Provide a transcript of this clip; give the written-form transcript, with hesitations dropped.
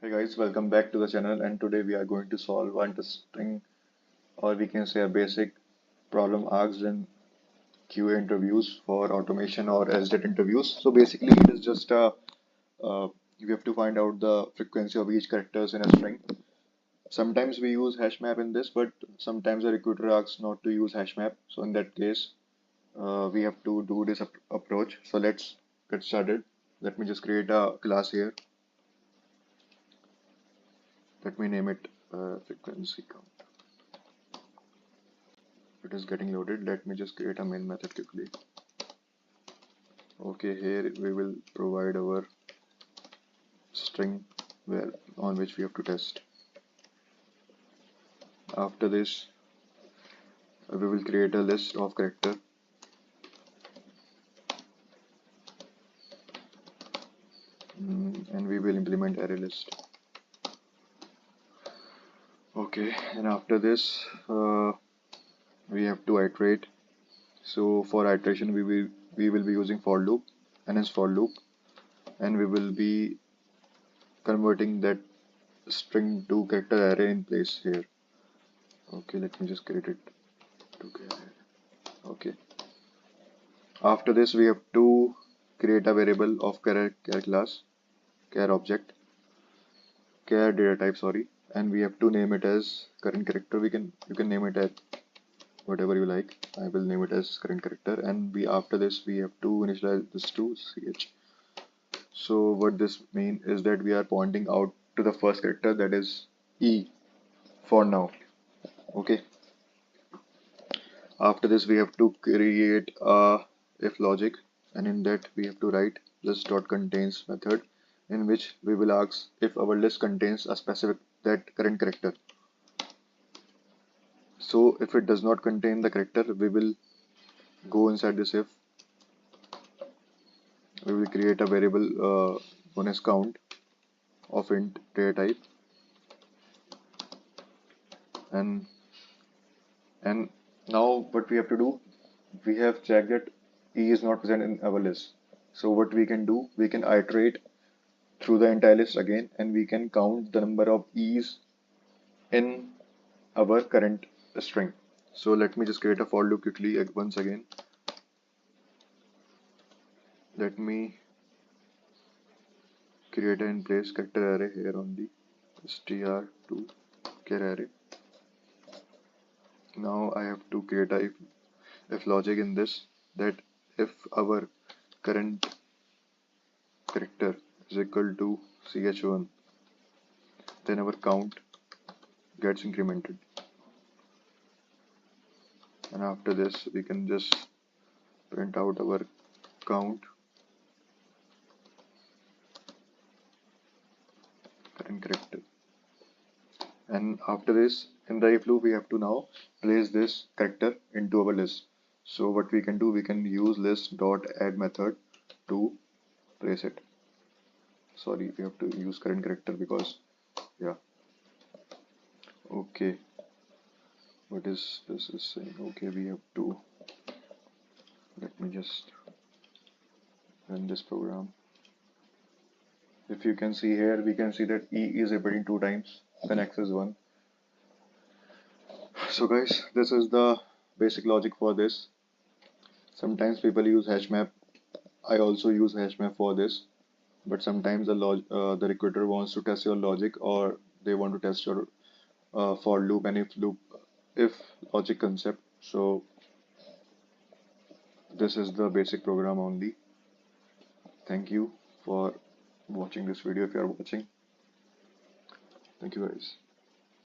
Hey guys, welcome back to the channel, and today we are going to solve one interesting, or we can say a basic problem asked in QA interviews for automation or SDET interviews. So basically it is just you have to find out the frequency of each characters in a string. Sometimes we use HashMap in this, but sometimes a recruiter asks not to use HashMap. So in that case, we have to do this approach. So let's get started. Let me just create a class here. Let me name it frequency count. It is getting loaded. Let me just create a main method quickly. Okay, here we will provide our string where on which we have to test. After this, we will create a list of character. And we will implement array list. Okay, and after this, we have to iterate. So for iteration, we will be using for loop, and as for loop, and we will be converting that string to character array in place here. Okay, let me just create it to array. Okay. After this, we have to create a variable of char class, char object, char data type, sorry, and we have to name it as current character. You can name it as whatever you like. I will name it as current character, and we after this we have to initialize this to ch. So what this means is that we are pointing out to the first character, that is E for now. Okay. After this we have to create a if logic, and in that we have to write list.contains method, in which we will ask if our list contains a specific that current character. So if it does not contain the character, we will go inside this if. We will create a variable known as count of int data type, and and now what we have to do, we have checked that E is not present in our list. So what we can do, we can iterate through the entire list again, and we can count the number of E's in our current string. So let me just create a for loop quickly once again. Let me create an in place character array here on the str2 char array. Now I have to create a if logic in this, that if our current character is equal to ch1, then our count gets incremented. And after this we can just print out our count current character. And after this, in the if loop, we have to now place this character into our list. So what we can do, we can use list dot add method to place it. Sorry, we have to use current character because, yeah. Okay, what is this is saying? Okay, we have to, let me just run this program. If you can see here, we can see that E is repeating 2 times, then X is 1. So guys, this is the basic logic for this. Sometimes people use HashMap. I also use HashMap for this, but sometimes the recruiter wants to test your logic, or they want to test your for loop and if logic concept. So this is the basic program only. Thank you for watching this video. If you are watching, thank you guys.